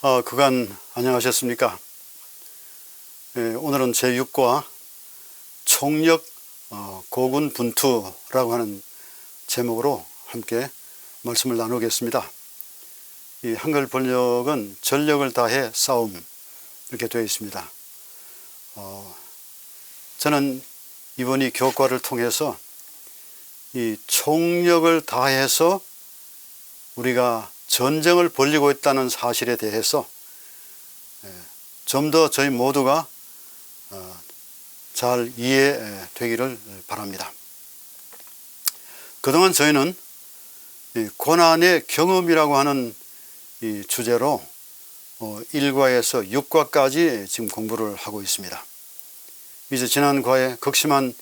그간 안녕하셨습니까? 오늘은 제6과 총력 고군분투라고 하는 제목으로 함께 말씀을 나누겠습니다. 이 한글 번역은 전력을 다해 싸움 이렇게 되어 있습니다. 저는 이번 이 교과를 통해서 이 총력을 다해서 우리가 전쟁을 벌이고 있다는 사실에 대해서 좀 더 저희 모두가 잘 이해되기를 바랍니다. 그동안 저희는 고난의 경험이라고 하는 이 주제로 1과에서 6과까지 지금 공부를 하고 있습니다. 이제 지난 과에 극심한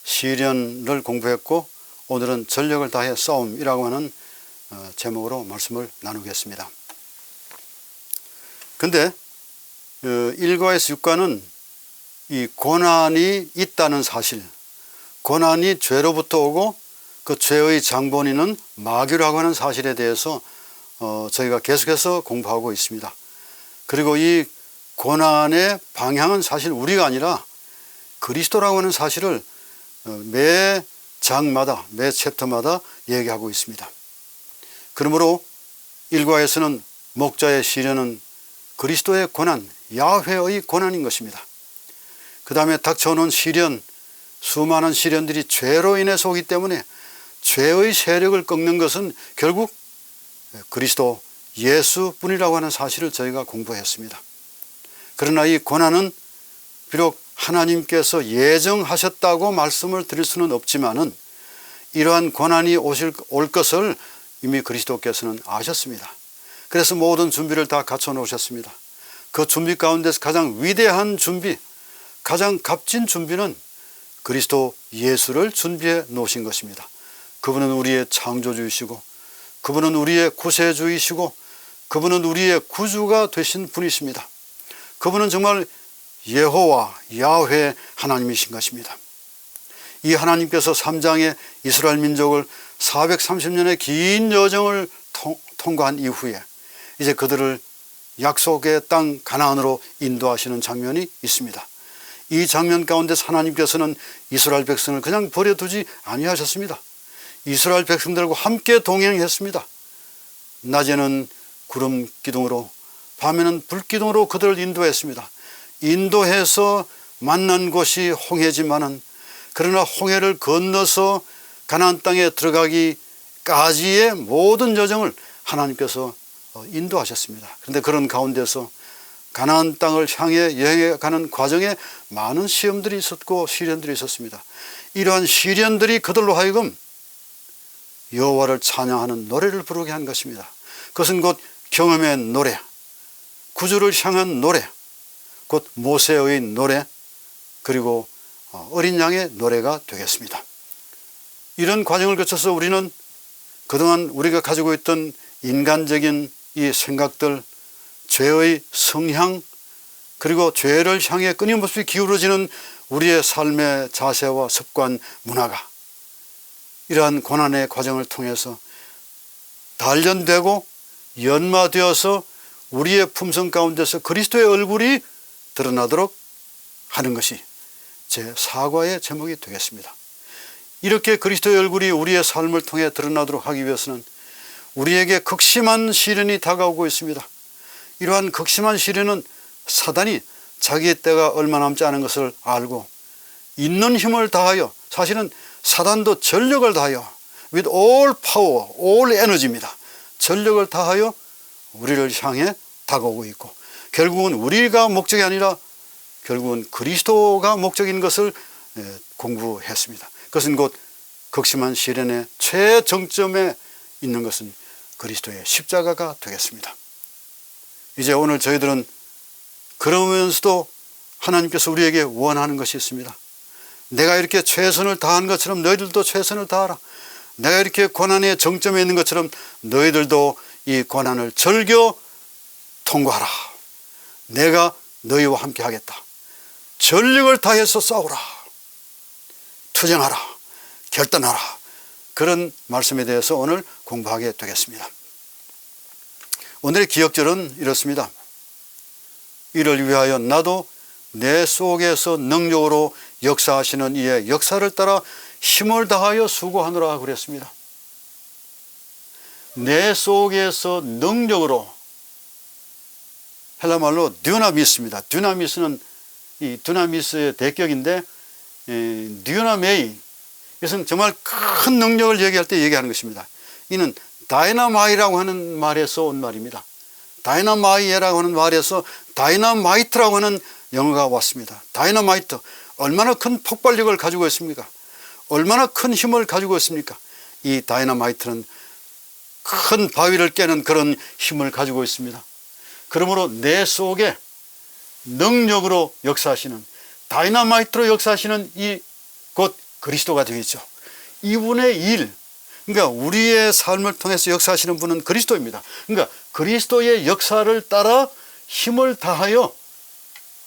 시련을 공부했고, 오늘은 전력을 다해 싸움이라고 하는 제목으로 말씀을 나누겠습니다. 근데 1과에서 6과는 이 고난이 있다는 사실, 고난이 죄로부터 오고 그 죄의 장본인은 마귀라고 하는 사실에 대해서 저희가 계속해서 공부하고 있습니다. 그리고 이 고난의 방향은 사실 우리가 아니라 그리스도라고 하는 사실을 매 장마다, 매 챕터마다 얘기하고 있습니다. 그러므로 1과에서는 목자의 시련은 그리스도의 고난, 야훼의 고난인 것입니다. 그 다음에 닥쳐오는 시련, 수많은 시련들이 죄로 인해서 오기 때문에 죄의 세력을 꺾는 것은 결국 그리스도 예수뿐이라고 하는 사실을 저희가 공부했습니다. 그러나 이 고난은 비록 하나님께서 예정하셨다고 말씀을 드릴 수는 없지만은 이러한 고난이 올 것을 이미 그리스도께서는 아셨습니다. 그래서 모든 준비를 다 갖춰 놓으셨습니다. 그 준비 가운데서 가장 위대한 준비, 가장 값진 준비는 그리스도 예수를 준비해 놓으신 것입니다. 그분은 우리의 창조주이시고, 그분은 우리의 구세주이시고, 그분은 우리의 구주가 되신 분이십니다. 그분은 정말 여호와, 야훼 하나님이신 것입니다. 이 하나님께서 3장의 이스라엘 민족을 430년의 긴 여정을 통과한 이후에 이제 그들을 약속의 땅 가나안으로 인도하시는 장면이 있습니다. 이 장면 가운데서 하나님께서는 이스라엘 백성을 그냥 버려두지 아니하셨습니다. 이스라엘 백성들과 함께 동행했습니다. 낮에는 구름 기둥으로, 밤에는 불 기둥으로 그들을 인도했습니다. 인도해서 만난 곳이 홍해지만은, 그러나 홍해를 건너서 가나안 땅에 들어가기까지의 모든 여정을 하나님께서 인도하셨습니다. 그런데 그런 가운데서 가나안 땅을 향해 여행해 가는 과정에 많은 시험들이 있었고 시련들이 있었습니다. 이러한 시련들이 그들로 하여금 여호와를 찬양하는 노래를 부르게 한 것입니다. 그것은 곧 경험의 노래, 구주를 향한 노래, 곧 모세의 노래, 그리고 어린 양의 노래가 되겠습니다. 이런 과정을 거쳐서 우리는 그동안 우리가 가지고 있던 인간적인 이 생각들, 죄의 성향, 그리고 죄를 향해 끊임없이 기울어지는 우리의 삶의 자세와 습관, 문화가 이러한 고난의 과정을 통해서 단련되고 연마되어서 우리의 품성 가운데서 그리스도의 얼굴이 드러나도록 하는 것이 제 4과의 제목이 되겠습니다. 이렇게 그리스도의 얼굴이 우리의 삶을 통해 드러나도록 하기 위해서는 우리에게 극심한 시련이 다가오고 있습니다. 이러한 극심한 시련은 사단이 자기의 때가 얼마 남지 않은 것을 알고 있는 힘을 다하여, 사실은 사단도 전력을 다하여 with all power, all energy입니다. 전력을 다하여 우리를 향해 다가오고 있고, 결국은 우리가 목적이 아니라 결국은 그리스도가 목적인 것을 공부했습니다. 그것은 곧 극심한 시련의 최정점에 있는 것은 그리스도의 십자가가 되겠습니다. 이제 오늘 저희들은 그러면서도 하나님께서 우리에게 원하는 것이 있습니다. 내가 이렇게 최선을 다한 것처럼 너희들도 최선을 다하라. 내가 이렇게 고난의 정점에 있는 것처럼 너희들도 이 고난을 즐겨 통과하라. 내가 너희와 함께 하겠다. 전력을 다해서 싸우라. 투쟁하라. 결단하라. 그런 말씀에 대해서 오늘 공부하게 되겠습니다. 오늘의 기억절은 이렇습니다. 이를 위하여 나도 내 속에서 능력으로 역사하시는 이의 역사를 따라 힘을 다하여 수고하노라 그랬습니다. 내 속에서 능력으로, 헬라말로 듀나미스입니다. 듀나미스는 이 듀나미스의 대격인데, 듀나메이, 이것은 정말 큰 능력을 얘기할 때 얘기하는 것입니다. 이는 다이나마이라고 하는 말에서 온 말입니다. 다이나마이라고 하는 말에서 다이나마이트라고 하는 영어가 왔습니다. 다이나마이트, 얼마나 큰 폭발력을 가지고 있습니까? 얼마나 큰 힘을 가지고 있습니까? 이 다이나마이트는 큰 바위를 깨는 그런 힘을 가지고 있습니다. 그러므로 내 속에 능력으로 역사하시는, 다이나마이트로 역사하시는 이 곧 그리스도가 되겠죠. 이분의 일, 그러니까 우리의 삶을 통해서 역사하시는 분은 그리스도입니다. 그러니까 그리스도의 역사를 따라 힘을 다하여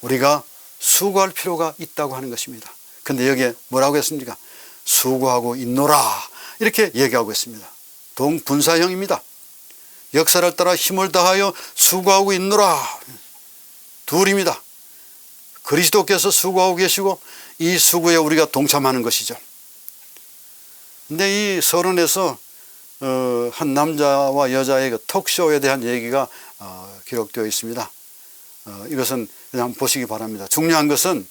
우리가 수고할 필요가 있다고 하는 것입니다. 근데 여기에 뭐라고 했습니까? 수고하고 있노라, 이렇게 얘기하고 있습니다. 동분사형입니다. 역사를 따라 힘을 다하여 수고하고 있노라, 둘입니다. 그리스도께서 수고하고 계시고 이 수고에 우리가 동참하는 것이죠. 근데 이 서론에서 한 남자와 여자의 그 톡쇼에 대한 얘기가 기록되어 있습니다. 이것은 그냥 한번 보시기 바랍니다. 중요한 것은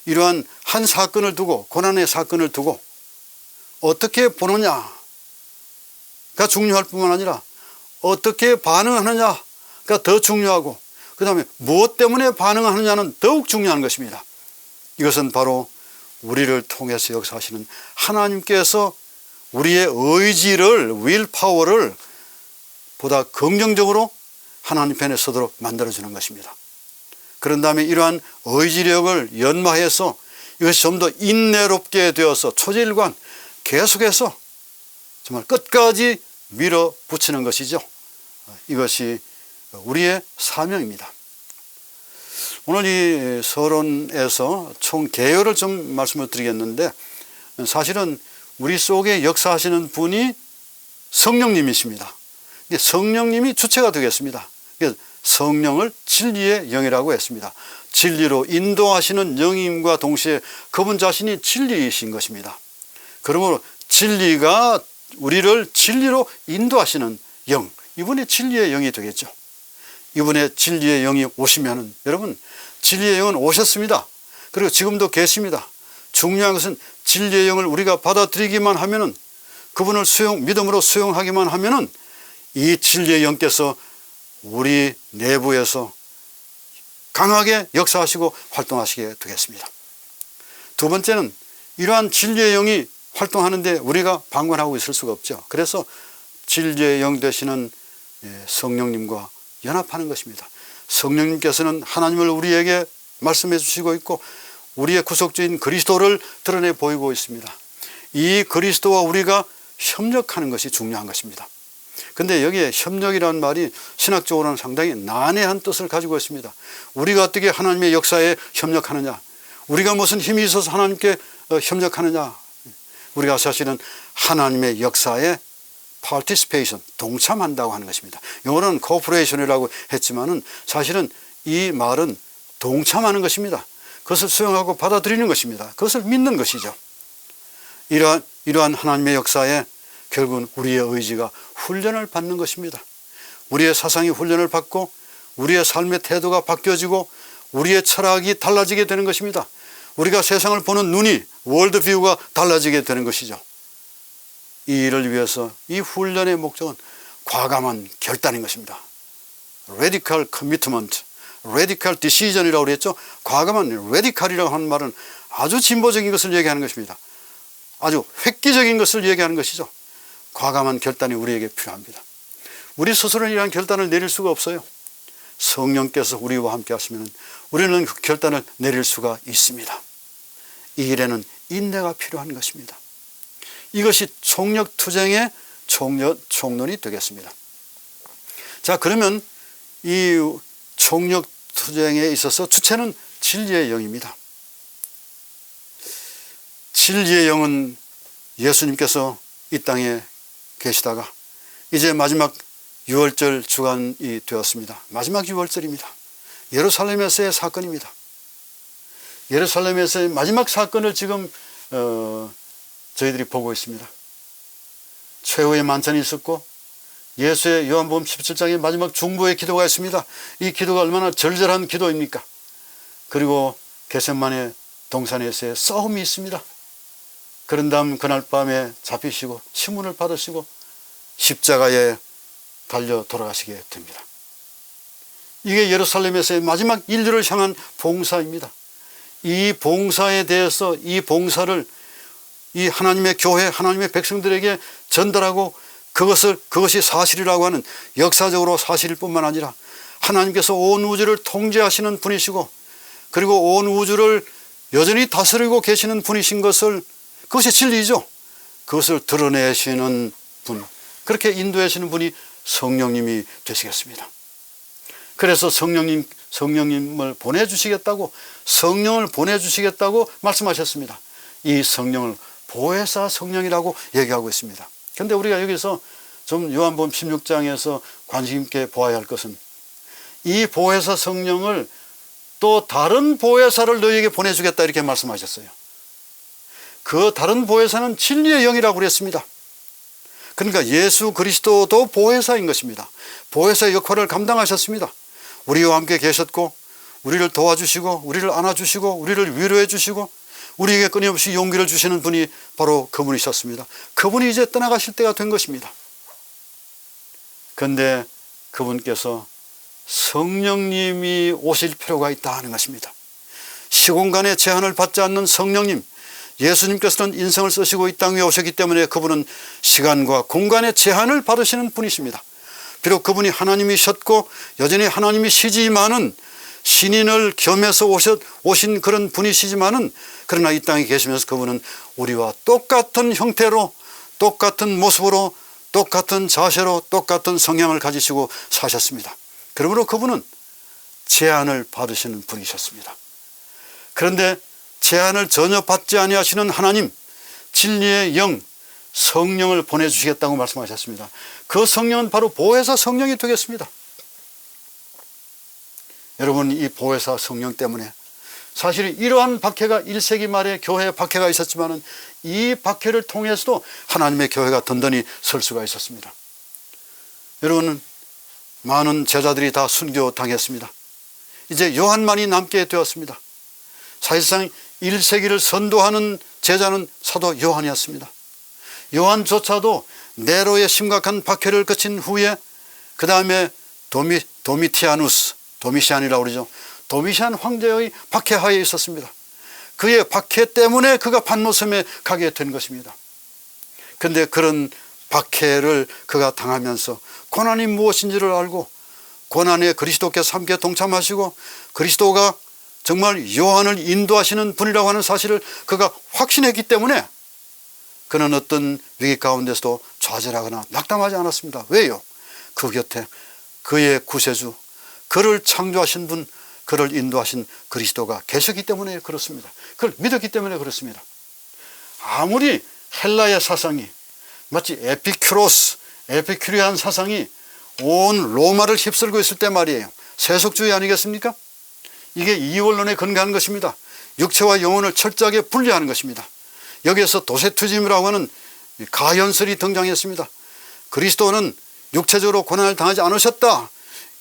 이러한 한 사건을 두고, 고난의 사건을 두고 어떻게 보느냐가 중요할 뿐만 아니라 어떻게 반응하느냐가 더 중요하고, 그 다음에 무엇 때문에 반응하느냐는 더욱 중요한 것입니다. 이것은 바로 우리를 통해서 역사하시는 하나님께서 우리의 의지를, 윌파워를 보다 긍정적으로 하나님 편에 서도록 만들어주는 것입니다. 그런 다음에 이러한 의지력을 연마해서 이것이 좀 더 인내롭게 되어서 초지일관 계속해서 정말 끝까지 밀어붙이는 것이죠. 이것이 우리의 사명입니다. 오늘 이 서론에서 총 개요를 좀 말씀을 드리겠는데, 사실은 우리 속에 역사하시는 분이 성령님이십니다. 성령님이 주체가 되겠습니다. 성령을 진리의 영이라고 했습니다. 진리로 인도하시는 영임과 동시에 그분 자신이 진리이신 것입니다. 그러므로 진리가 우리를 진리로 인도하시는 영, 이분이 진리의 영이 되겠죠. 이분의 진리의 영이 오시면은, 여러분, 진리의 영은 오셨습니다. 그리고 지금도 계십니다. 중요한 것은 진리의 영을 우리가 받아들이기만 하면은, 그분을 믿음으로 수용하기만 하면은 이 진리의 영께서 우리 내부에서 강하게 역사하시고 활동하시게 되겠습니다. 두 번째는 이러한 진리의 영이 활동하는데 우리가 방관하고 있을 수가 없죠. 그래서 진리의 영 되시는 성령님과 연합하는 것입니다. 성령님께서는 하나님을 우리에게 말씀해 주시고 있고 우리의 구속주인 그리스도를 드러내 보이고 있습니다. 이 그리스도와 우리가 협력하는 것이 중요한 것입니다. 근데 여기에 협력이라는 말이 신학적으로는 상당히 난해한 뜻을 가지고 있습니다. 우리가 어떻게 하나님의 역사에 협력하느냐, 우리가 무슨 힘이 있어서 하나님께 협력하느냐, 우리가 사실은 하나님의 역사에 participation, 동참한다고 하는 것입니다. 영어로는 cooperation이라고 했지만은 사실은 이 말은 동참하는 것입니다. 그것을 수용하고 받아들이는 것입니다. 그것을 믿는 것이죠. 이러한 하나님의 역사에 결국은 우리의 의지가 훈련을 받는 것입니다. 우리의 사상이 훈련을 받고 우리의 삶의 태도가 바뀌어지고 우리의 철학이 달라지게 되는 것입니다. 우리가 세상을 보는 눈이, 월드뷰가 달라지게 되는 것이죠. 이 일을 위해서 이 훈련의 목적은 과감한 결단인 것입니다. Radical commitment, Radical decision이라고 그랬죠. 과감한 radical이라고 하는 말은 아주 진보적인 것을 얘기하는 것입니다. 아주 획기적인 것을 얘기하는 것이죠. 과감한 결단이 우리에게 필요합니다. 우리 스스로는 이러한 결단을 내릴 수가 없어요. 성령께서 우리와 함께 하시면 우리는 그 결단을 내릴 수가 있습니다. 이 일에는 인내가 필요한 것입니다. 이것이 총력투쟁의 총론이 되겠습니다. 자, 그러면 이 총력투쟁에 있어서 주체는 진리의 영입니다. 진리의 영은 예수님께서 이 땅에 계시다가 이제 마지막 유월절 주간이 되었습니다. 마지막 유월절입니다. 예루살렘에서의 사건입니다. 예루살렘에서의 마지막 사건을 지금 저희들이 보고 있습니다. 최후의 만찬이 있었고 예수의 요한복음 17장의 마지막 중보의 기도가 있습니다. 이 기도가 얼마나 절절한 기도입니까? 그리고 겟세마네 동산에서의 싸움이 있습니다. 그런 다음 그날 밤에 잡히시고 시문을 받으시고 십자가에 달려 돌아가시게 됩니다. 이게 예루살렘에서의 마지막 인류를 향한 봉사입니다. 이 봉사에 대해서 이 봉사를 이 하나님의 교회, 하나님의 백성들에게 전달하고 그것이 사실이라고 하는 역사적으로 사실일 뿐만 아니라 하나님께서 온 우주를 통제하시는 분이시고 그리고 온 우주를 여전히 다스리고 계시는 분이신 것을, 그것이 진리죠. 그것을 드러내시는 분, 그렇게 인도하시는 분이 성령님이 되시겠습니다. 그래서 성령님을 보내주시겠다고, 성령을 보내주시겠다고 말씀하셨습니다. 이 성령을 보혜사 성령이라고 얘기하고 있습니다. 그런데 우리가 여기서 좀 요한복음 16장에서 관심 있게 보아야 할 것은 이 보혜사 성령을 또 다른 보혜사를 너희에게 보내주겠다 이렇게 말씀하셨어요. 그 다른 보혜사는 진리의 영이라고 그랬습니다. 그러니까 예수 그리스도도 보혜사인 것입니다. 보혜사의 역할을 감당하셨습니다. 우리와 함께 계셨고 우리를 도와주시고 우리를 안아주시고 우리를 위로해 주시고 우리에게 끊임없이 용기를 주시는 분이 바로 그분이셨습니다. 그분이 이제 떠나가실 때가 된 것입니다. 그런데 그분께서 성령님이 오실 필요가 있다 하는 것입니다. 시공간의 제한을 받지 않는 성령님, 예수님께서는 인생을 쓰시고 이 땅 위에 오셨기 때문에 그분은 시간과 공간의 제한을 받으시는 분이십니다. 비록 그분이 하나님이셨고 여전히 하나님이시지만은 신인을 겸해서 오신 그런 분이시지만은 그러나 이 땅에 계시면서 그분은 우리와 똑같은 형태로 똑같은 모습으로 똑같은 자세로 똑같은 성향을 가지시고 사셨습니다. 그러므로 그분은 제한을 받으시는 분이셨습니다. 그런데 제한을 전혀 받지 아니하시는 하나님, 진리의 영, 성령을 보내주시겠다고 말씀하셨습니다. 그 성령은 바로 보혜사 성령이 되겠습니다. 여러분, 이 보혜사 성령 때문에 사실 이러한 박해가 1세기 말에 교회에 박해가 있었지만 이 박해를 통해서도 하나님의 교회가 든든히 설 수가 있었습니다. 여러분, 많은 제자들이 다 순교당했습니다. 이제 요한만이 남게 되었습니다. 사실상 1세기를 선도하는 제자는 사도 요한이었습니다. 요한조차도 네로의 심각한 박해를 거친 후에 그 다음에 도미시안이라고 그러죠. 도미시안 황제의 박해하에 있었습니다. 그의 박해 때문에 그가 patmos에 가게 된 것입니다. 그런데 그런 박해를 그가 당하면서 고난이 무엇인지를 알고 고난에 그리스도께서 함께 동참하시고 그리스도가 정말 요한을 인도하시는 분이라고 하는 사실을 그가 확신했기 때문에 그는 어떤 위기 가운데서도 좌절하거나 낙담하지 않았습니다. 왜요? 그 곁에 그의 구세주, 그를 창조하신 분, 그를 인도하신 그리스도가 계셨기 때문에 그렇습니다. 그걸 믿었기 때문에 그렇습니다. 아무리 헬라의 사상이 마치 에피큐리안 사상이 온 로마를 휩쓸고 있을 때 말이에요. 세속주의 아니겠습니까? 이게 이원론에 근거한 것입니다. 육체와 영혼을 철저하게 분리하는 것입니다. 여기에서 도세투즘이라고 하는 가현설이 등장했습니다. 그리스도는 육체적으로 고난을 당하지 않으셨다.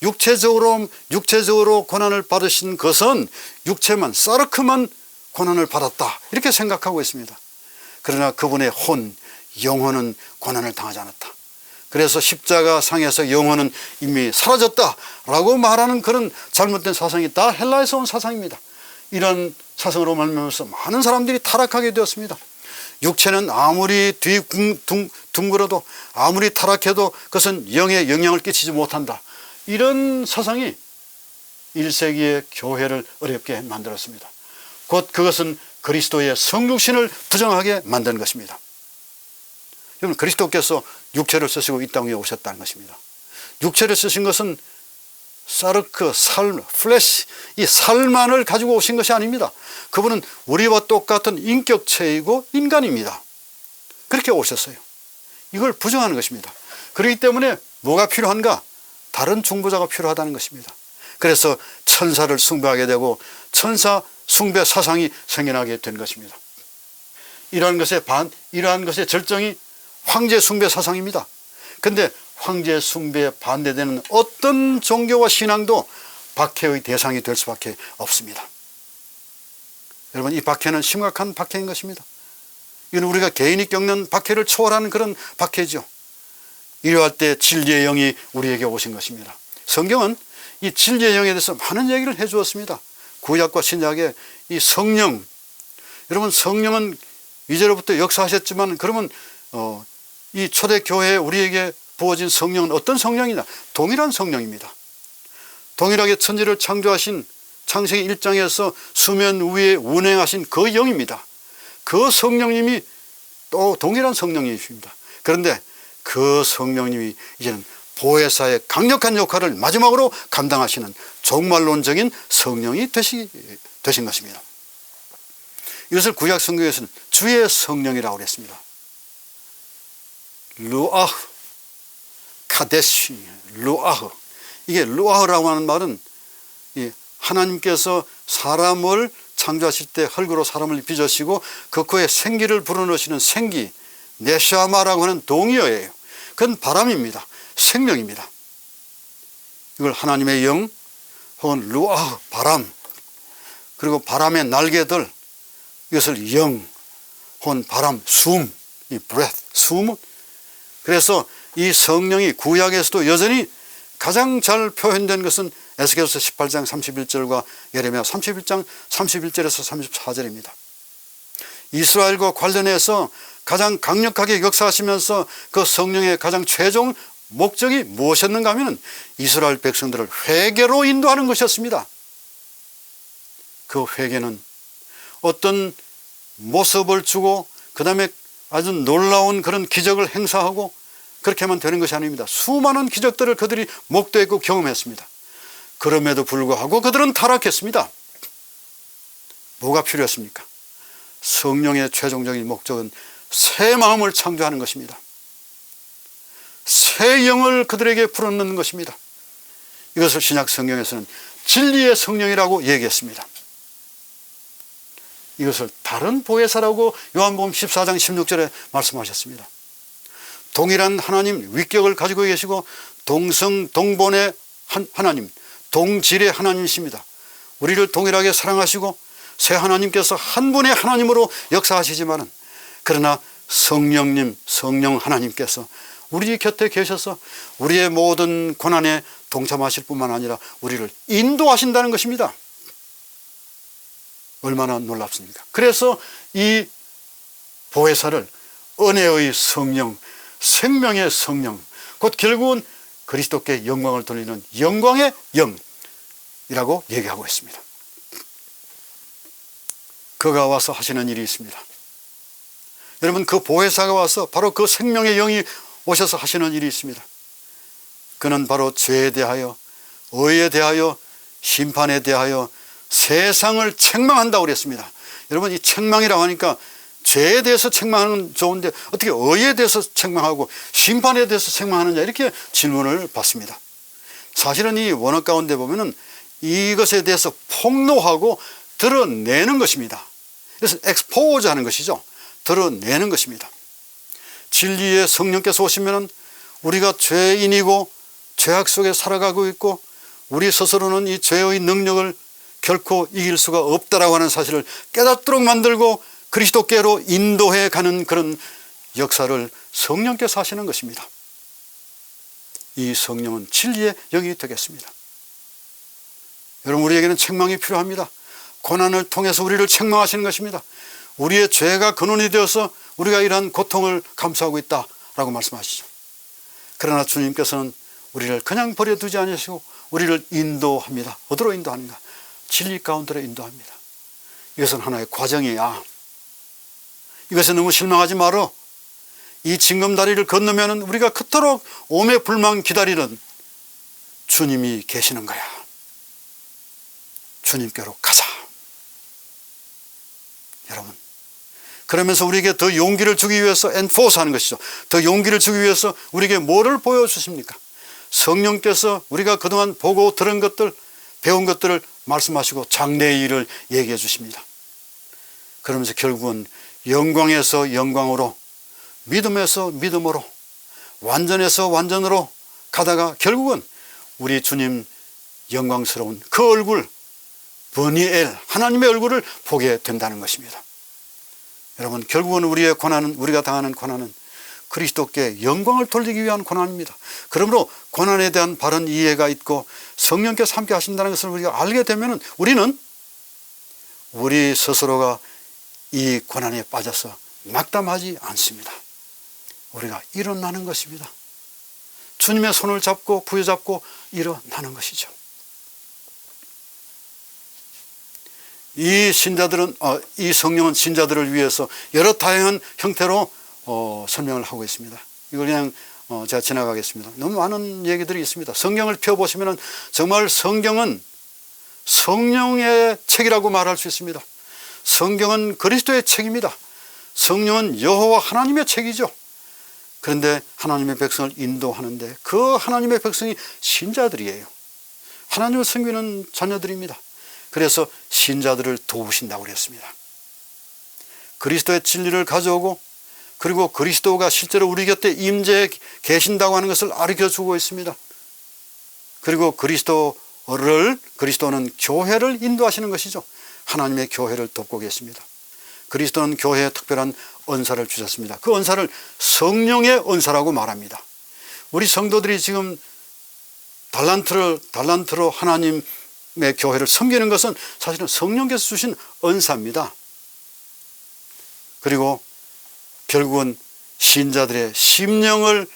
육체적으로 고난을 받으신 것은 육체만, 사르크만 고난을 받았다. 이렇게 생각하고 있습니다. 그러나 그분의 영혼은 고난을 당하지 않았다. 그래서 십자가 상에서 영혼은 이미 사라졌다라고 말하는 그런 잘못된 사상이 다 헬라에서 온 사상입니다. 이런 사상으로 말미암아서 많은 사람들이 타락하게 되었습니다. 육체는 아무리 둥글어도 아무리 타락해도 그것은 영에 영향을 끼치지 못한다. 이런 사상이 1세기의 교회를 어렵게 만들었습니다. 곧 그것은 그리스도의 성육신을 부정하게 만든 것입니다. 여러분, 그리스도께서 육체를 쓰시고 이 땅 위에 오셨다는 것입니다. 육체를 쓰신 것은 플래시, 이 살만을 가지고 오신 것이 아닙니다. 그분은 우리와 똑같은 인격체이고 인간입니다. 그렇게 오셨어요. 이걸 부정하는 것입니다. 그렇기 때문에 뭐가 필요한가? 다른 중보자가 필요하다는 것입니다. 그래서 천사를 숭배하게 되고 천사 숭배 사상이 생겨나게 된 것입니다. 이러한 것의 절정이 황제 숭배 사상입니다. 그런데 황제 숭배에 반대되는 어떤 종교와 신앙도 박해의 대상이 될 수밖에 없습니다. 여러분, 이 박해는 심각한 박해인 것입니다. 이건 우리가 개인이 겪는 박해를 초월하는 그런 박해죠. 이러할 때 진리의 영이 우리에게 오신 것입니다. 성경은 이 진리의 영에 대해서 많은 얘기를 해주었습니다. 구약과 신약에 이 성령, 여러분 성령은 이제로부터 역사하셨지만 그러면 이 초대교회에 우리에게 부어진 성령은 어떤 성령이냐? 동일한 성령입니다. 동일하게 천지를 창조하신 창세기 1장에서 수면 위에 운행하신 그 영입니다. 그 성령님이 또 동일한 성령님이십니다. 그런데 그 성령님이 이제는 보혜사의 강력한 역할을 마지막으로 감당하시는 종말론적인 성령이 되신 것입니다. 이것을 구약 성경에서는 주의 성령이라고 그랬습니다. 루아흐, 카데시, 루아흐. 이게 루아흐라고 하는 말은 하나님께서 사람을 창조하실 때 흙으로 사람을 빚으시고 그 코에 생기를 불어넣으시는 생기, 네샤마라고 하는 동의어예요. 그건 바람입니다. 생명입니다. 이걸 하나님의 영 혹은 루아흐, 바람, 그리고 바람의 날개들, 이것을 영 혹은 바람, 숨, 이 breath, 숨. 그래서 이 성령이 구약에서도 여전히 가장 잘 표현된 것은 에스겔서 18장 31절과 예레미야 31장 31절에서 34절입니다. 이스라엘과 관련해서 가장 강력하게 역사하시면서 그 성령의 가장 최종 목적이 무엇이었는가 하면 이스라엘 백성들을 회개로 인도하는 것이었습니다. 그 회개는 어떤 모습을 주고 그 다음에 아주 놀라운 그런 기적을 행사하고 그렇게만 되는 것이 아닙니다. 수많은 기적들을 그들이 목도했고 경험했습니다. 그럼에도 불구하고 그들은 타락했습니다. 뭐가 필요했습니까? 성령의 최종적인 목적은 새 마음을 창조하는 것입니다. 새 영을 그들에게 불어넣는 것입니다. 이것을 신약 성경에서는 진리의 성령이라고 얘기했습니다. 이것을 다른 보혜사라고 요한복음 14장 16절에 말씀하셨습니다. 동일한 하나님 위격을 가지고 계시고 동성동본의 하나님, 동질의 하나님이십니다. 우리를 동일하게 사랑하시고 새 하나님께서 한 분의 하나님으로 역사하시지만은 그러나 성령님, 성령 하나님께서 우리 곁에 계셔서 우리의 모든 고난에 동참하실 뿐만 아니라 우리를 인도하신다는 것입니다. 얼마나 놀랍습니까? 그래서 이 보혜사를 은혜의 성령, 생명의 성령, 곧 결국은 그리스도께 영광을 돌리는 영광의 영이라고 얘기하고 있습니다. 그가 와서 하시는 일이 있습니다. 여러분, 그 보혜사가 와서 바로 그 생명의 영이 오셔서 하시는 일이 있습니다. 그는 바로 죄에 대하여, 의에 대하여, 심판에 대하여 세상을 책망한다고 그랬습니다. 여러분, 이 책망이라고 하니까 죄에 대해서 책망하는 좋은데 어떻게 의에 대해서 책망하고 심판에 대해서 책망하느냐, 이렇게 질문을 받습니다. 사실은 이 원어 가운데 보면은 이것에 대해서 폭로하고 드러내는 것입니다. 그래서 expose 하는 것이죠. 드러내는 것입니다. 진리의 성령께서 오시면은 우리가 죄인이고 죄악 속에 살아가고 있고 우리 스스로는 이 죄의 능력을 결코 이길 수가 없다라고 하는 사실을 깨닫도록 만들고 그리스도께로 인도해 가는 그런 역사를 성령께서 하시는 것입니다. 이 성령은 진리의 영이 되겠습니다. 여러분, 우리에게는 책망이 필요합니다. 고난을 통해서 우리를 책망하시는 것입니다. 우리의 죄가 근원이 되어서 우리가 이러한 고통을 감수하고 있다라고 말씀하시죠. 그러나 주님께서는 우리를 그냥 버려두지 않으시고 우리를 인도합니다. 어디로 인도하는가? 진리 가운데로 인도합니다. 이것은 하나의 과정이야. 이것에 너무 실망하지 말어. 이 징검다리를 건너면 우리가 그토록 오매불망 기다리는 주님이 계시는 거야. 주님께로 가자. 여러분, 그러면서 우리에게 더 용기를 주기 위해서 enforce 하는 것이죠. 더 용기를 주기 위해서 우리에게 뭐를 보여주십니까? 성령께서 우리가 그동안 보고 들은 것들, 배운 것들을 말씀하시고 장래의 일을 얘기해 주십니다. 그러면서 결국은 영광에서 영광으로, 믿음에서 믿음으로, 완전에서 완전으로 가다가 결국은 우리 주님 영광스러운 그 얼굴, 버니엘, 하나님의 얼굴을 보게 된다는 것입니다. 여러분, 결국은 우리의 고난은, 우리가 당하는 고난은 그리스도께 영광을 돌리기 위한 고난입니다. 그러므로 고난에 대한 바른 이해가 있고 성령께서 함께 하신다는 것을 우리가 알게 되면 우리는 우리 스스로가 이 고난에 빠져서 낙담하지 않습니다. 우리가 일어나는 것입니다. 주님의 손을 잡고 부여잡고 일어나는 것이죠. 이 신자들은, 이 성령은 신자들을 위해서 여러 다양한 형태로 설명을 하고 있습니다. 이걸 그냥 제가 지나가겠습니다. 너무 많은 얘기들이 있습니다. 성경을 펴보시면 정말 성경은 성령의 책이라고 말할 수 있습니다. 성경은 그리스도의 책입니다. 성령은 여호와 하나님의 책이죠. 그런데 하나님의 백성을 인도하는데 그 하나님의 백성이 신자들이에요. 하나님을 섬기는 자녀들입니다. 그래서 신자들을 도우신다고 그랬습니다. 그리스도의 진리를 가져오고 그리고 그리스도가 실제로 우리 곁에 임재해 계신다고 하는 것을 가르쳐주고 있습니다. 그리고 그리스도는 교회를 인도하시는 것이죠. 하나님의 교회를 돕고 계십니다. 그리스도는 교회에 특별한 은사를 주셨습니다. 그 은사를 성령의 은사라고 말합니다. 우리 성도들이 지금 달란트로 하나님의 교회를 섬기는 것은 사실은 성령께서 주신 은사입니다. 그리고 결국은 신자들의 심령을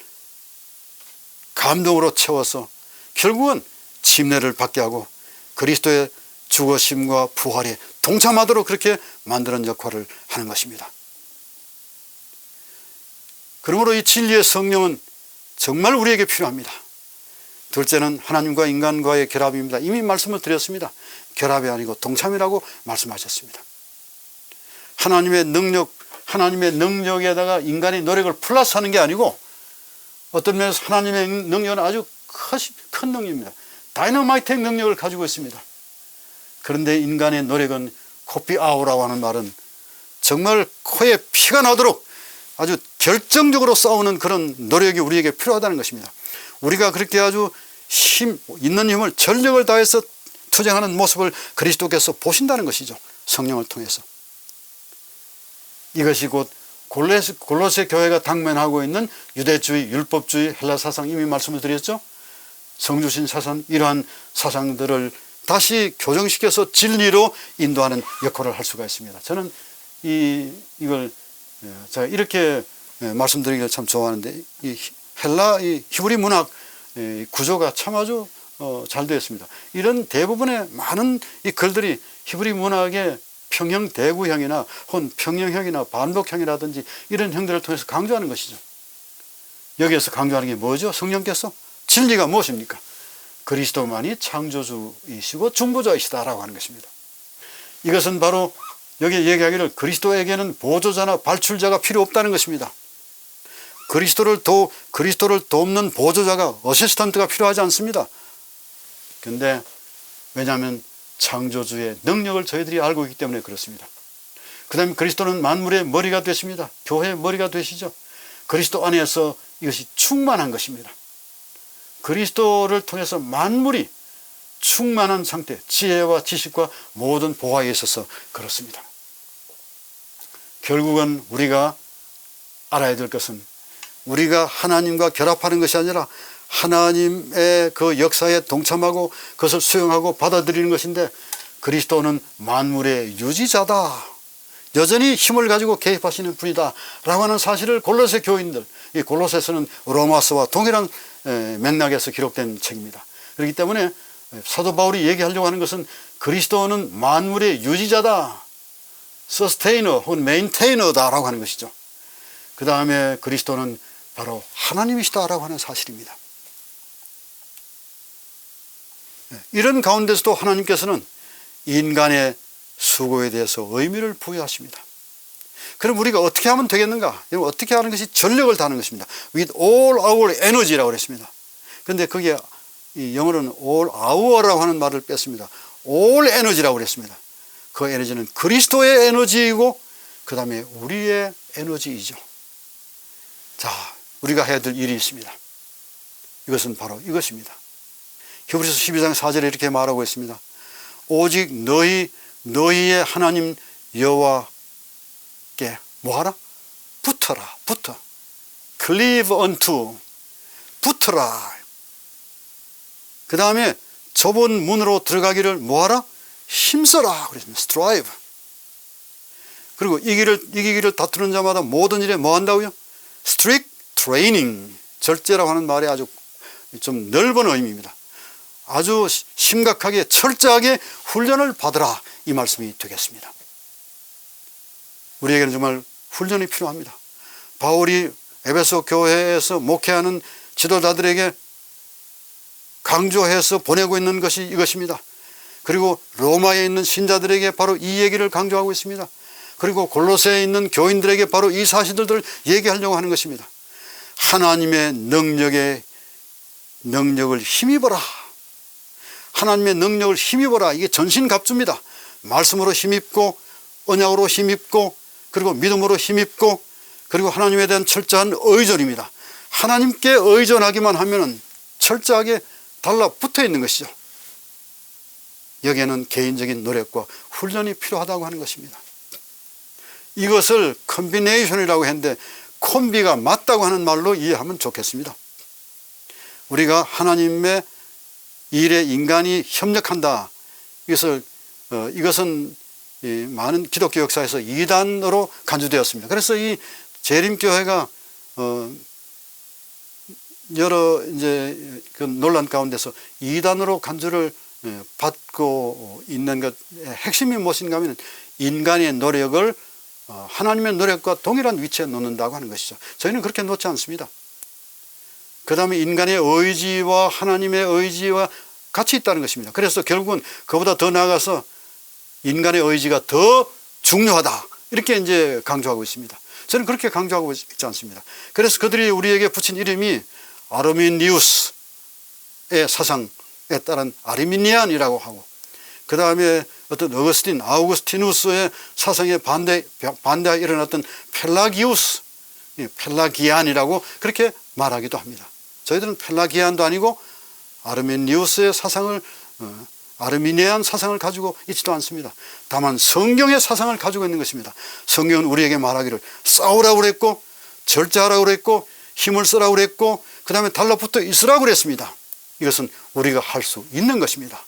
감동으로 채워서 결국은 침례를 받게 하고 그리스도의 죽으심과 부활에 동참하도록 그렇게 만드는 역할을 하는 것입니다. 그러므로 이 진리의 성령은 정말 우리에게 필요합니다. 둘째는 하나님과 인간과의 결합입니다. 이미 말씀을 드렸습니다. 결합이 아니고 동참이라고 말씀하셨습니다. 하나님의 능력에다가 인간의 노력을 플러스하는 게 아니고 어떤 면에서 하나님의 능력은 아주 큰 능력입니다. 다이너마이트 능력을 가지고 있습니다. 그런데 인간의 노력은 코피 아우라고 하는 말은 정말 코에 피가 나도록 아주 결정적으로 싸우는 그런 노력이 우리에게 필요하다는 것입니다. 우리가 그렇게 아주 있는 힘을 전력을 다해서 투쟁하는 모습을 그리스도께서 보신다는 것이죠. 성령을 통해서. 이것이 곧 골로새 교회가 당면하고 있는 유대주의, 율법주의, 헬라 사상, 이미 말씀을 드렸죠. 성주신 사상, 이러한 사상들을 다시 교정시켜서 진리로 인도하는 역할을 할 수가 있습니다. 저는 이걸 제가 이렇게 말씀드리기를 참 좋아하는데, 이 히브리 문학 구조가 참 아주 잘 되어 있습니다. 이런 대부분의 많은 이 글들이 히브리 문학의 평형 대구형이나 혹은 평형형이나 반복형이라든지 이런 형들을 통해서 강조하는 것이죠. 여기에서 강조하는 게 뭐죠? 성령께서 진리가 무엇입니까? 그리스도만이 창조주이시고 중보자이시다라고 하는 것입니다. 이것은 바로 여기 얘기하기를 그리스도에게는 보조자나 발출자가 필요 없다는 것입니다. 그리스도를 돕는 보조자가 어시스턴트가 필요하지 않습니다. 그런데 왜냐하면 창조주의 능력을 저희들이 알고 있기 때문에 그렇습니다. 그 다음에 그리스도는 만물의 머리가 되십니다. 교회의 머리가 되시죠. 그리스도 안에서 이것이 충만한 것입니다. 그리스도를 통해서 만물이 충만한 상태, 지혜와 지식과 모든 보화에 있어서 그렇습니다. 결국은 우리가 알아야 될 것은 우리가 하나님과 결합하는 것이 아니라 하나님의 그 역사에 동참하고 그것을 수용하고 받아들이는 것인데, 그리스도는 만물의 유지자다, 여전히 힘을 가지고 개입하시는 분이다 라고 하는 사실을 골로새 교인들, 이 골로새서는 로마서와 동일한 맥락에서 기록된 책입니다. 그렇기 때문에 사도 바울이 얘기하려고 하는 것은 그리스도는 만물의 유지자다, 서스테이너 혹은 메인테이너다 라고 하는 것이죠. 그 다음에 그리스도는 바로 하나님이시다 라고 하는 사실입니다. 이런 가운데서도 하나님께서는 인간의 수고에 대해서 의미를 부여하십니다. 그럼 우리가 어떻게 하면 되겠는가? 어떻게 하는 것이 전력을 다하는 것입니다. With all our energy라고 그랬습니다. 그런데 그게 이 영어로는 all hour라고 하는 말을 뺐습니다. all 에너지라고 그랬습니다. 그 에너지는 그리스도의 에너지이고 그 다음에 우리의 에너지이죠. 자, 우리가 해야 될 일이 있습니다. 이것은 바로 이것입니다. 히브리서 12장 4절에 이렇게 말하고 있습니다. 오직 너희의 하나님 여호와께 뭐하라? 붙어라. 붙어. cleave unto. 붙어라. 그 다음에 좁은 문으로 들어가기를 뭐하라? 힘써라. 그랬습니다. strive. 그리고 이기기를 다투는 자마다 모든 일에 뭐 한다고요? strict training. 절제라고 하는 말이 아주 좀 넓은 의미입니다. 아주 심각하게 철저하게 훈련을 받으라, 이 말씀이 되겠습니다. 우리에게는 정말 훈련이 필요합니다. 바울이 에베소 교회에서 목회하는 지도자들에게 강조해서 보내고 있는 것이 이것입니다. 그리고 로마에 있는 신자들에게 바로 이 얘기를 강조하고 있습니다. 그리고 골로새에 있는 교인들에게 바로 이 사실들을 얘기하려고 하는 것입니다. 하나님의 능력을 힘입어라. 하나님의 능력을 힘입어라. 이게 전신갑주입니다. 말씀으로 힘입고, 언약으로 힘입고, 그리고 믿음으로 힘입고, 그리고 하나님에 대한 철저한 의존입니다. 하나님께 의존하기만 하면은 철저하게 달라붙어 있는 것이죠. 여기에는 개인적인 노력과 훈련이 필요하다고 하는 것입니다. 이것을 컴비네이션이라고 했는데 콤비가 맞다고 하는 말로 이해하면 좋겠습니다. 우리가 하나님의 일에 인간이 협력한다. 이것은 많은 기독교 역사에서 이단으로 간주되었습니다. 그래서 이 재림교회가 여러 이제 그 논란 가운데서 이단으로 간주를 받고 있는 것 핵심이 무엇인가 하면 인간의 노력을 하나님의 노력과 동일한 위치에 놓는다고 하는 것이죠. 저희는 그렇게 놓지 않습니다. 그 다음에 인간의 의지와 하나님의 의지와 같이 있다는 것입니다. 그래서 결국은 그보다 더 나아가서 인간의 의지가 더 중요하다, 이렇게 이제 강조하고 있습니다. 저는 그렇게 강조하고 있지 않습니다. 그래서 그들이 우리에게 붙인 이름이 아르미니우스의 사상에 따른 아르미니안이라고 하고, 그 다음에 어떤 아우구스티누스의 사상에 반대하여 일어났던 펠라기우스, 펠라기안이라고 그렇게 말하기도 합니다. 저희들은 펠라기안도 아니고 아르미니우스의 사상을, 아르미니안 사상을 가지고 있지도 않습니다. 다만 성경의 사상을 가지고 있는 것입니다. 성경은 우리에게 말하기를 싸우라고 그랬고, 절제하라고 그랬고, 힘을 쓰라고 그랬고, 그 다음에 달라붙어 있으라고 그랬습니다. 이것은 우리가 할 수 있는 것입니다.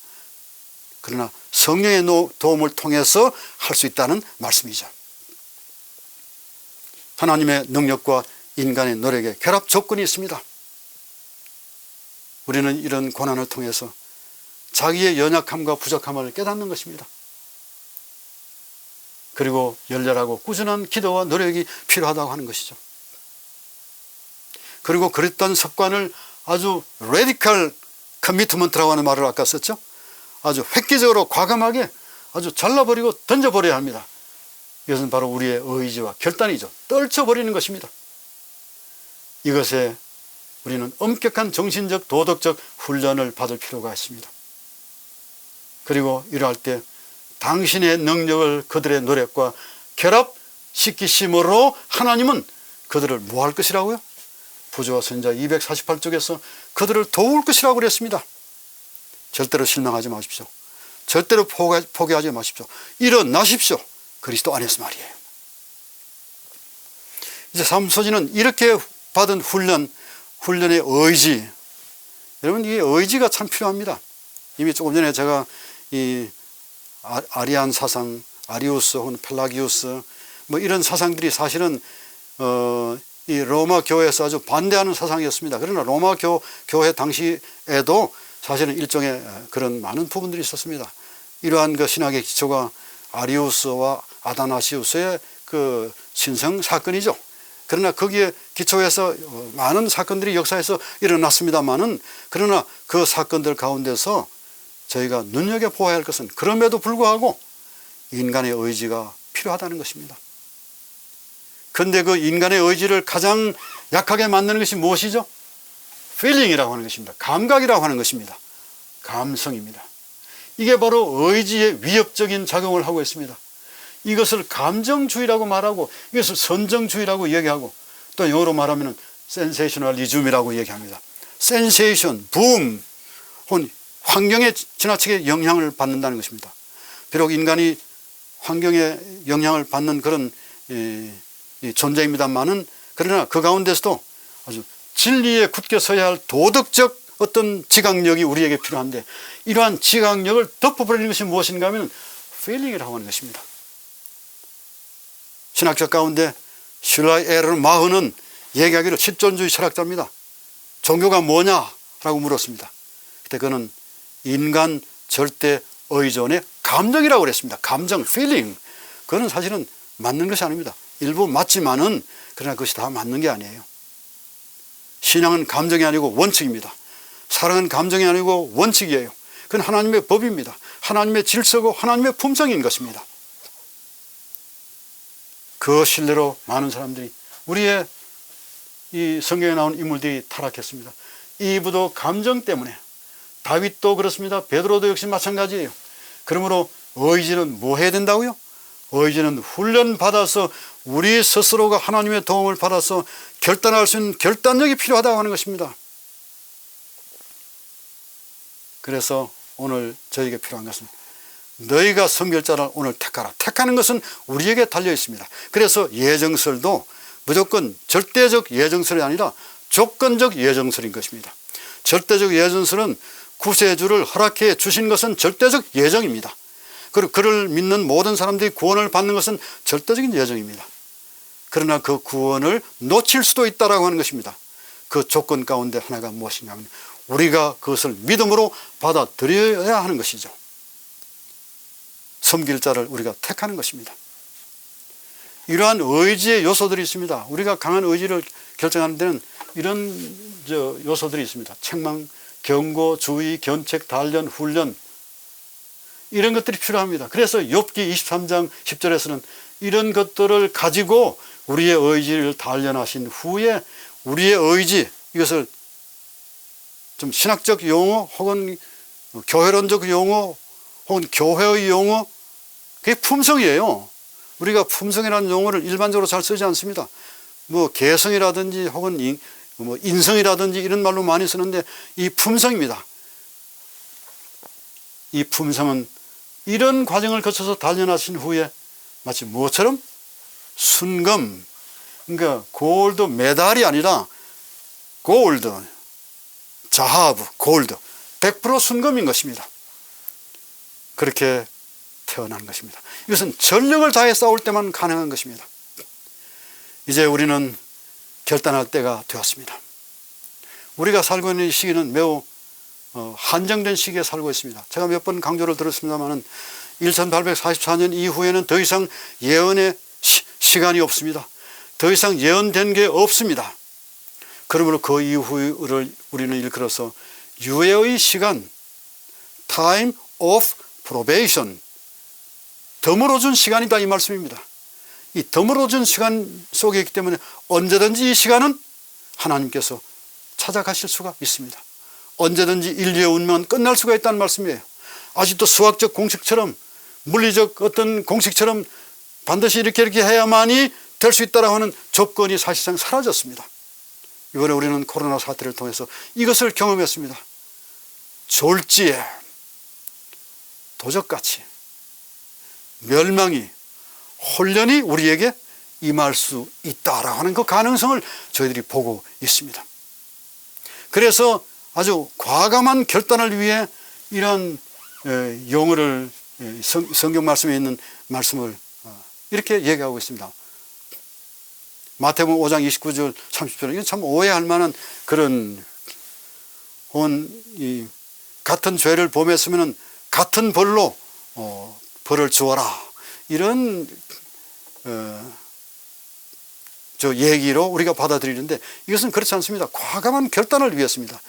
그러나 성령의 도움을 통해서 할 수 있다는 말씀이죠. 하나님의 능력과 인간의 노력의 결합 조건이 있습니다. 우리는 이런 고난을 통해서 자기의 연약함과 부족함을 깨닫는 것입니다. 그리고 열렬하고 꾸준한 기도와 노력이 필요하다고 하는 것이죠. 그리고 그랬던 습관을 아주 레디컬 커미트먼트라고 하는 말을 아까 썼죠. 아주 획기적으로 과감하게 아주 잘라버리고 던져버려야 합니다. 이것은 바로 우리의 의지와 결단이죠. 떨쳐버리는 것입니다. 이것에 우리는 엄격한 정신적 도덕적 훈련을 받을 필요가 있습니다. 그리고 이러할 때 당신의 능력을 그들의 노력과 결합시키심으로 하나님은 그들을 뭐 할 것이라고요? 부조와 선지자 248쪽에서 그들을 도울 것이라고 그랬습니다. 절대로 실망하지 마십시오. 절대로 포기하지 마십시오. 일어나십시오. 그리스도 안에서 말이에요. 이제 삼소진은 이렇게 받은 훈련의 의지, 여러분, 이 의지가 참 필요합니다. 이미 조금 전에 제가 이 아리안 사상, 아리우스 혹은 펠라기우스 뭐 이런 사상들이 사실은 이 로마 교회에서 아주 반대하는 사상이었습니다. 그러나 로마 교회 당시에도 사실은 일종의 그런 많은 부분들이 있었습니다. 이러한 그 신학의 기초가 아리우스와 아다나시우스의 그 신성 사건이죠. 그러나 거기에 기초해서 많은 사건들이 역사에서 일어났습니다만은, 그러나 그 사건들 가운데서 저희가 눈여겨보아야 할 것은 그럼에도 불구하고 인간의 의지가 필요하다는 것입니다. 그런데 그 인간의 의지를 가장 약하게 만드는 것이 무엇이죠? feeling이라고 하는 것입니다. 감각이라고 하는 것입니다. 감성입니다. 이게 바로 의지의 위협적인 작용을 하고 있습니다. 이것을 감정주의라고 말하고 이것을 선정주의라고 얘기하고 또 영어로 말하면 센세이셔널리즘이라고 얘기합니다. 센세이션, 붐, 혹은 환경에 지나치게 영향을 받는다는 것입니다. 비록 인간이 환경에 영향을 받는 그런 존재입니다만은 그러나 그 가운데서도 아주 진리에 굳게 서야 할 도덕적 어떤 지각력이 우리에게 필요한데 이러한 지각력을 덮어버리는 것이 무엇인가 하면 feeling이라고 하는 것입니다. 신학적 가운데 슐라이 에르 마흐는 얘기하기를 실존주의 철학자입니다. 종교가 뭐냐라고 물었습니다. 그때 그는 인간 절대 의존의 감정이라고 그랬습니다. 감정, feeling. 그거는 사실은 맞는 것이 아닙니다. 일부 맞지만은 그러나 그것이 다 맞는 게 아니에요. 신앙은 감정이 아니고 원칙입니다. 사랑은 감정이 아니고 원칙이에요. 그건 하나님의 법입니다. 하나님의 질서고 하나님의 품성인 것입니다. 그 신뢰로 많은 사람들이 우리의 이 성경에 나온 인물들이 타락했습니다. 이브도 감정 때문에, 다윗도 그렇습니다. 베드로도 역시 마찬가지예요. 그러므로 의지는 뭐 해야 된다고요? 의지는 훈련받아서 우리 스스로가 하나님의 도움을 받아서 결단할 수 있는 결단력이 필요하다고 하는 것입니다. 그래서 오늘 저에게 필요한 것은 너희가 선결자를 오늘 택하라. 택하는 것은 우리에게 달려 있습니다. 그래서 예정설도 무조건 절대적 예정설이 아니라 조건적 예정설인 것입니다. 절대적 예정설은 구세주를 허락해 주신 것은 절대적 예정입니다. 그리고 그를 믿는 모든 사람들이 구원을 받는 것은 절대적인 예정입니다. 그러나 그 구원을 놓칠 수도 있다고 하는 것입니다. 그 조건 가운데 하나가 무엇이냐 하면 우리가 그것을 믿음으로 받아들여야 하는 것이죠. 섬길 자를 우리가 택하는 것입니다. 이러한 의지의 요소들이 있습니다. 우리가 강한 의지를 결정하는 데는 이런 요소들이 있습니다. 책망, 경고, 주의, 견책, 단련, 훈련 이런 것들이 필요합니다. 그래서 욥기 23장 10절에서는 이런 것들을 가지고 우리의 의지를 단련하신 후에 우리의 의지, 이것을 좀 신학적 용어 혹은 교회론적 용어 혹은 교회의 용어, 그게 품성이에요. 우리가 품성이라는 용어를 일반적으로 잘 쓰지 않습니다. 뭐 개성이라든지 혹은 뭐 인성이라든지 이런 말로 많이 쓰는데 이 품성입니다. 이 품성은 이런 과정을 거쳐서 단련하신 후에 마치 무엇처럼? 순금, 그러니까 골드 메달이 아니라 골드, 자하브, 골드, 100% 순금인 것입니다. 그렇게 태어난 것입니다. 이것은 전력을 다해 싸울 때만 가능한 것입니다. 이제 우리는 결단할 때가 되었습니다. 우리가 살고 있는 이 시기는 매우 한정된 시기에 살고 있습니다. 제가 몇 번 강조를 들었습니다만 1844년 이후에는 더 이상 예언의 시간이 없습니다. 더 이상 예언된 게 없습니다. 그러므로 그 이후를 우리는 일컬어서 유예의 시간, time of probation, 덤으로준 시간이다 이 말씀입니다. 이 덤으로준 시간 속에 있기 때문에 언제든지 이 시간은 하나님께서 찾아가실 수가 있습니다. 언제든지 인류의 운명은 끝날 수가 있다는 말씀이에요. 아직도 수학적 공식처럼 물리적 어떤 공식처럼 반드시 이렇게 해야만이 될 수 있다라고 하는 조건이 사실상 사라졌습니다. 이번에 우리는 코로나 사태를 통해서 이것을 경험했습니다. 졸지에 도적같이 멸망이 혼련이 우리에게 임할 수 있다라고 하는 그 가능성을 저희들이 보고 있습니다. 그래서 아주 과감한 결단을 위해 이런 용어를 성경 말씀에 있는 말씀을 이렇게 얘기하고 있습니다. 마태복음 5장 29절 30절 이건 참 오해할 만한 그런 같은 죄를 범했으면 같은 벌로 벌을 주어라 이런 얘기로 우리가 받아들이는데 이것은 그렇지 않습니다. 과감한 결단을 위해서입니다.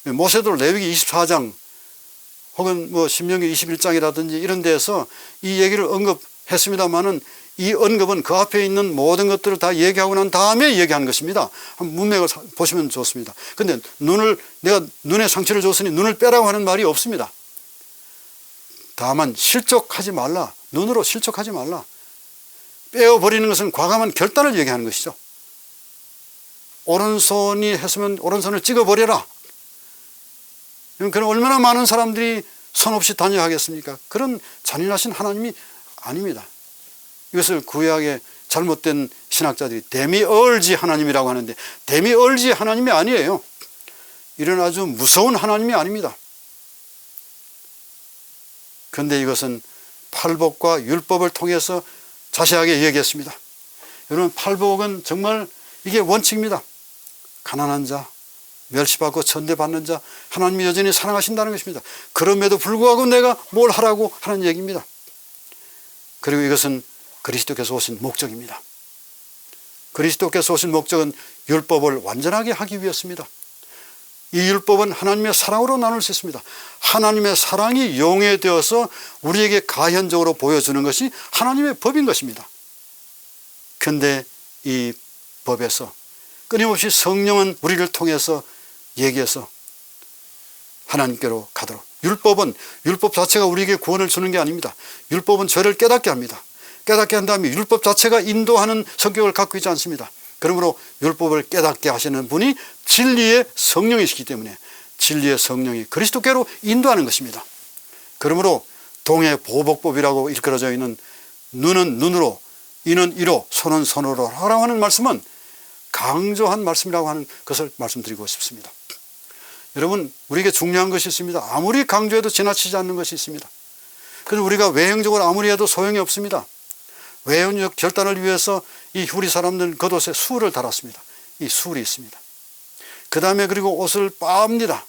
모세도 레위기 24장 혹은 뭐 신명기 21장이라든지 이런 데서 이 얘기를 언급했습니다만은 이 언급은 그 앞에 있는 모든 것들을 다 얘기하고 난 다음에 얘기하는 것입니다. 한번 문맥을 보시면 좋습니다. 근데 내가 눈에 상처를 줬으니 눈을 빼라고 하는 말이 없습니다. 다만 실족하지 말라. 눈으로 실족하지 말라. 빼어버리는 것은 과감한 결단을 얘기하는 것이죠. 오른손이 했으면 오른손을 찍어버려라. 그럼 얼마나 많은 사람들이 손 없이 다녀가겠습니까? 그런 잔인하신 하나님이 아닙니다. 이것을 구약의 잘못된 신학자들이 데미얼지 하나님이라고 하는데, 데미얼지 하나님이 아니에요. 이런 아주 무서운 하나님이 아닙니다. 그런데 이것은 팔복과 율법을 통해서 자세하게 얘기했습니다. 여러분, 팔복은 정말 이게 원칙입니다. 가난한 자, 멸시받고 천대받는 자, 하나님이 여전히 사랑하신다는 것입니다. 그럼에도 불구하고 내가 뭘 하라고 하는 얘기입니다. 그리고 이것은 그리스도께서 오신 목적입니다. 그리스도께서 오신 목적은 율법을 완전하게 하기 위해서입니다. 이 율법은 하나님의 사랑으로 나눌 수 있습니다. 하나님의 사랑이 용해되어서 우리에게 가현적으로 보여주는 것이 하나님의 법인 것입니다. 그런데 이 법에서 끊임없이 성령은 우리를 통해서 얘기해서 하나님께로 가도록, 율법 자체가 우리에게 구원을 주는 게 아닙니다. 율법은 죄를 깨닫게 합니다. 깨닫게 한 다음에 율법 자체가 인도하는 성격을 갖고 있지 않습니다. 그러므로 율법을 깨닫게 하시는 분이 진리의 성령이시기 때문에 진리의 성령이 그리스도께로 인도하는 것입니다. 그러므로 동해 보복법이라고 일컬어져 있는 눈은 눈으로, 이는 이로, 손은 손으로 하라고 하는 말씀은 강조한 말씀이라고 하는 것을 말씀드리고 싶습니다. 여러분, 우리에게 중요한 것이 있습니다. 아무리 강조해도 지나치지 않는 것이 있습니다. 그래서 우리가 외형적으로 아무리 해도 소용이 없습니다. 외형적 결단을 위해서 이 우리 사람들은 겉옷에 수를 달았습니다. 이 수울이 있습니다. 그 다음에 그리고 옷을 빱니다.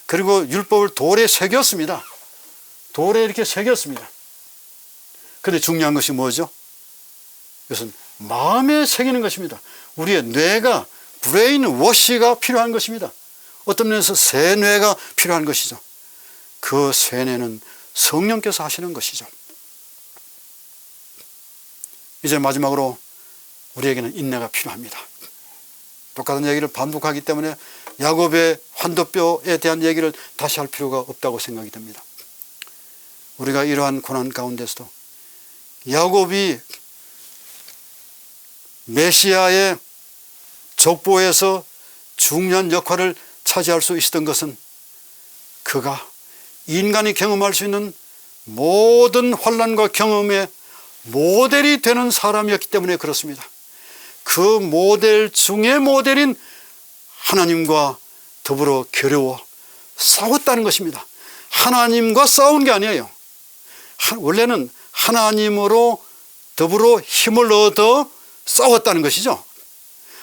그리고 율법을 돌에 새겼습니다. 돌에 이렇게 새겼습니다. 그런데 중요한 것이 뭐죠? 이것은 마음에 새기는 것입니다. 우리의 뇌가 브레인 워시가 필요한 것입니다. 어떤 면에서 새 뇌가 필요한 것이죠. 그 새 뇌는 성령께서 하시는 것이죠. 이제 마지막으로 우리에게는 인내가 필요합니다. 똑같은 얘기를 반복하기 때문에 야곱의 환도뼈에 대한 얘기를 다시 할 필요가 없다고 생각이 됩니다. 우리가 이러한 고난 가운데서도 야곱이 메시아의 족보에서 중요한 역할을 차지할 수 있었던 것은 그가 인간이 경험할 수 있는 모든 환난과 경험의 모델이 되는 사람이었기 때문에 그렇습니다. 그 모델 중에 모델인 하나님과 더불어 겨루어 싸웠다는 것입니다. 하나님과 싸운 게 아니에요. 원래는 하나님으로 더불어 힘을 얻어 싸웠다는 것이죠.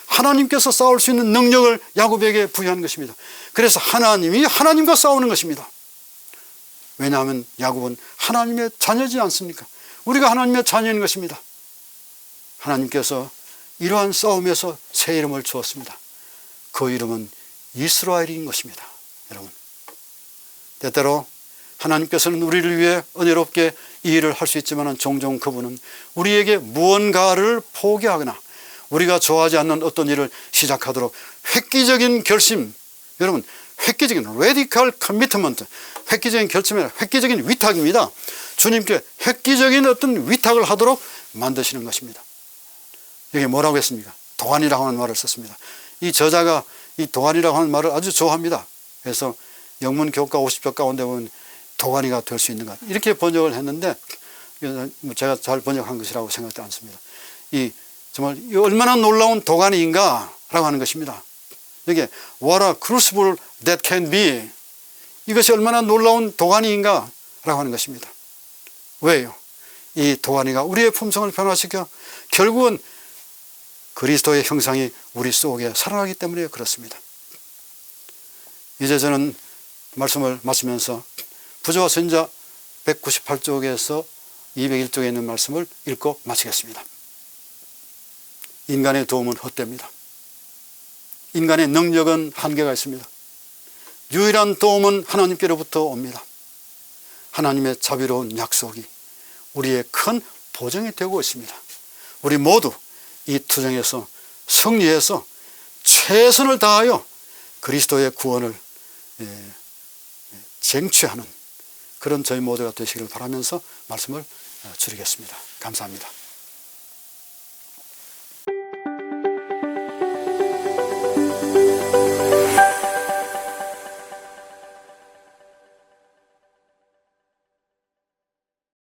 하나님께서 싸울 수 있는 능력을 야곱에게 부여한 것입니다. 그래서 하나님이 하나님과 싸우는 것입니다. 왜냐하면 야곱은 하나님의 자녀지 않습니까? 우리가 하나님의 자녀인 것입니다. 하나님께서 이러한 싸움에서 새 이름을 주었습니다. 그 이름은 이스라엘인 것입니다. 여러분, 때때로 하나님께서는 우리를 위해 은혜롭게 이 일을 할 수 있지만 종종 그분은 우리에게 무언가를 포기하거나 우리가 좋아하지 않는 어떤 일을 시작하도록 획기적인 결심, 여러분, 획기적인 radical commitment, 획기적인 결심이 획기적인 위탁입니다. 주님께 획기적인 어떤 위탁을 하도록 만드시는 것입니다. 여기 뭐라고 했습니까? 도안이라고 하는 말을 썼습니다. 이 저자가 이 도안이라고 하는 말을 아주 좋아합니다. 그래서 영문 교과 50조 가운데 보면 도안이가 될 수 있는가 이렇게 번역을 했는데 제가 잘 번역한 것이라고 생각지 않습니다. 이 정말 얼마나 놀라운 도가니인가 라고 하는 것입니다. 이게 What a crucible that can be, 이것이 얼마나 놀라운 도가니인가 라고 하는 것입니다. 왜요? 이 도가니가 우리의 품성을 변화시켜 결국은 그리스도의 형상이 우리 속에 살아나기 때문에 그렇습니다. 이제 저는 말씀을 마치면서 부조와 선지자 198쪽에서 201쪽에 있는 말씀을 읽고 마치겠습니다. 인간의 도움은 헛됩니다. 인간의 능력은 한계가 있습니다. 유일한 도움은 하나님께로부터 옵니다. 하나님의 자비로운 약속이 우리의 큰 보증이 되고 있습니다. 우리 모두 이 투쟁에서 승리해서 최선을 다하여 그리스도의 구원을 쟁취하는 그런 저희 모두가 되시기를 바라면서 말씀을 줄이겠습니다. 감사합니다.